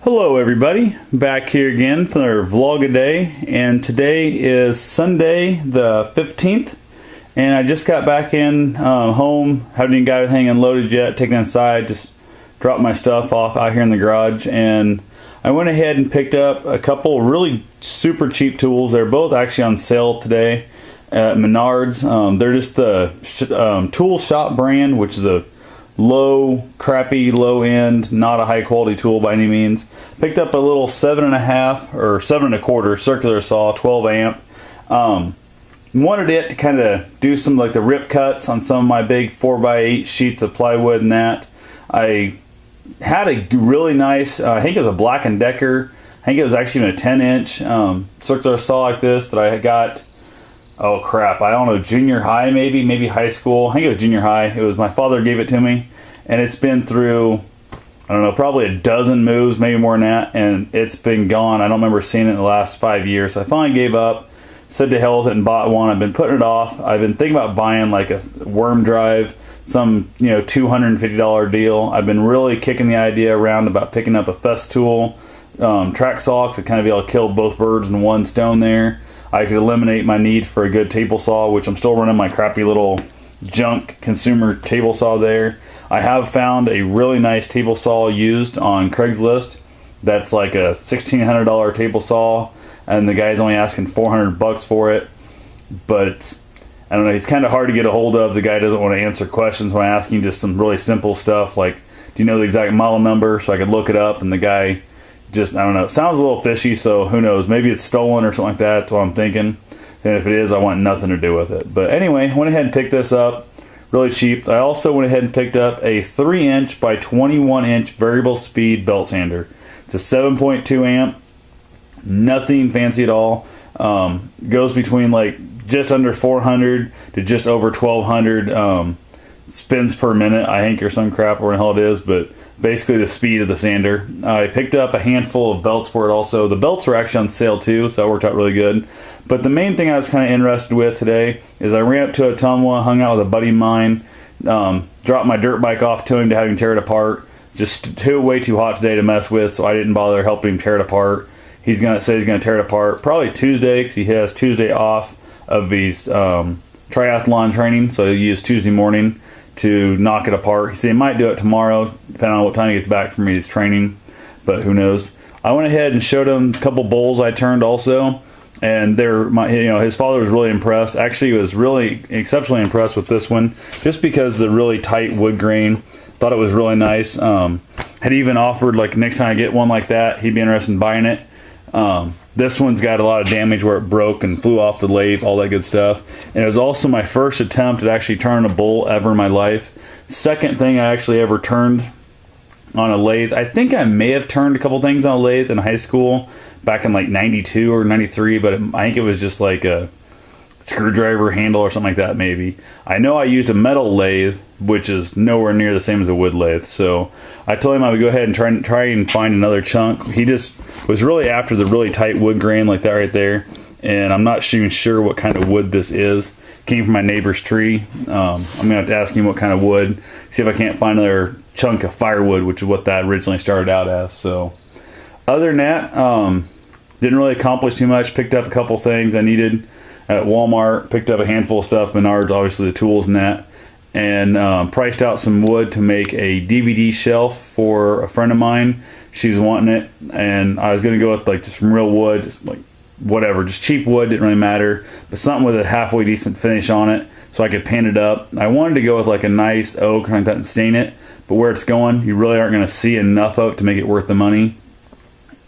Hello everybody, back here again for our vlog a day, and today is Sunday the 15th, and I just got back in home, haven't even got everything unloaded yet, taken inside, just dropped my stuff off out here in the garage, and I went ahead and picked up a couple really super cheap tools. They're both actually on sale today at Menards. They're just the Tool Shop brand, which is a crappy, low end, not a high quality tool by any means. Picked up a little 7.5 or 7.25 circular saw, 12 amp. Wanted it to kind of do some like the rip cuts on some of my big 4x8 sheets of plywood and that. I had a really nice, I think it was a Black & Decker, I think it was actually even a 10-inch circular saw like this that I got, oh crap, I don't know, junior high maybe high school. I think it was junior high. It was my father gave it to me, and it's been through, I don't know, probably a dozen moves, maybe more than that, and it's been gone. I don't remember seeing it in the last 5 years. So I finally gave up, said to hell with it, and bought one. I've been putting it off. I've been thinking about buying like a worm drive, some $250 deal. I've been really kicking the idea around about picking up a Festool track saw to kind of be able to kill both birds in one stone there. I could eliminate my need for a good table saw, which I'm still running my crappy little junk consumer table saw there. I have found a really nice table saw used on Craigslist. That's like a $1,600 table saw, and the guy's only asking $400 for it. But I don't know, he's kind of hard to get a hold of. The guy doesn't want to answer questions when I ask him just some really simple stuff like, do you know the exact model number, so I could look it up, and the guy just, I don't know, it sounds a little fishy, so who knows, maybe it's stolen or something like that. That's what I'm thinking, and if it is, I want nothing to do with it. But anyway, went ahead and picked this up really cheap. I also went ahead and picked up a 3-inch by 21-inch variable speed belt sander. It's a 7.2 amp, nothing fancy at all. Goes between like just under 400 to just over 1200 spins per minute, I think, or some crap, or what the hell it is, but basically the speed of the sander. I picked up a handful of belts for it also. The belts were actually on sale too, so that worked out really good. But the main thing I was kind of interested with today is I ran up to Ottumwa, hung out with a buddy of mine, dropped my dirt bike off to him to have him tear it apart. Just way too hot today to mess with, so I didn't bother helping him tear it apart. He's gonna say he's gonna tear it apart probably Tuesday, because he has Tuesday off of his triathlon training, so he'll use Tuesday morning to knock it apart. He said he might do it tomorrow, depending on what time he gets back from his training, but who knows. I went ahead and showed him a couple bowls I turned also, and his father was really impressed. Actually, he was really exceptionally impressed with this one, just because of the really tight wood grain. Thought it was really nice. Had even offered, like, next time I get one like that, he'd be interested in buying it. This one's got a lot of damage where it broke and flew off the lathe, all that good stuff. And it was also my first attempt at actually turning a bowl ever in my life. Second thing I actually ever turned on a lathe. I think I may have turned a couple things on a lathe in high school back in like 92 or 93, but I think it was just like a screwdriver handle or something like that maybe. I know I used a metal lathe, which is nowhere near the same as a wood lathe, so I told him I would go ahead and try and find another chunk. He just was really after the really tight wood grain like that right there, and I'm not even sure what kind of wood this is. Came from my neighbor's tree. I'm gonna have to ask him what kind of wood, see if I can't find another chunk of firewood, which is what that originally started out as. So other than that, didn't really accomplish too much. Picked up a couple things I needed at Walmart, picked up a handful of stuff, Menards, obviously the tools and that, and priced out some wood to make a DVD shelf for a friend of mine. She's wanting it, and I was going to go with like just some real wood, just like whatever, just cheap wood, didn't really matter, but something with a halfway decent finish on it so I could paint it up. I wanted to go with like a nice oak like that and stain it, but where it's going, you really aren't going to see enough of it to make it worth the money.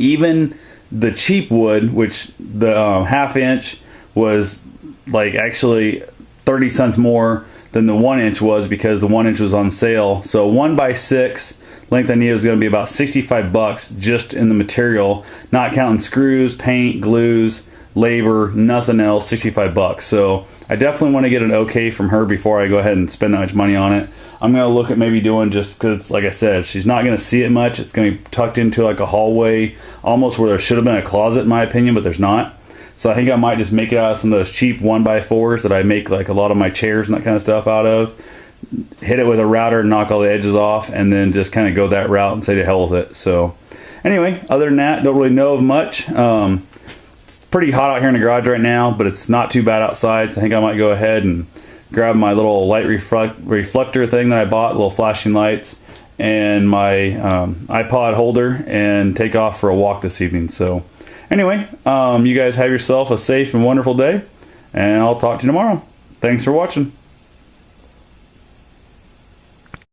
Even the cheap wood, which the half-inch was like actually 30 cents more than the 1-inch was, because the 1-inch was on sale. So 1x6 length I needed was going to be about $65 just in the material, not counting screws, paint, glues, labor, nothing else. $65. So I definitely want to get an okay from her before I go ahead and spend that much money on it. I'm going to look at maybe doing, just because, like I said, she's not going to see it much. It's going to be tucked into like a hallway, almost where there should have been a closet in my opinion, but there's not. So I think I might just make it out of some of those cheap 1x4s that I make like a lot of my chairs and that kind of stuff out of. Hit it with a router and knock all the edges off, and then just kind of go that route and say to hell with it. So anyway, other than that, don't really know of much. It's pretty hot out here in the garage right now, but it's not too bad outside, so I think I might go ahead and grab my little light reflector thing that I bought, little flashing lights, and my iPod holder, and take off for a walk this evening. So anyway, you guys have yourself a safe and wonderful day, and I'll talk to you tomorrow. Thanks for watching.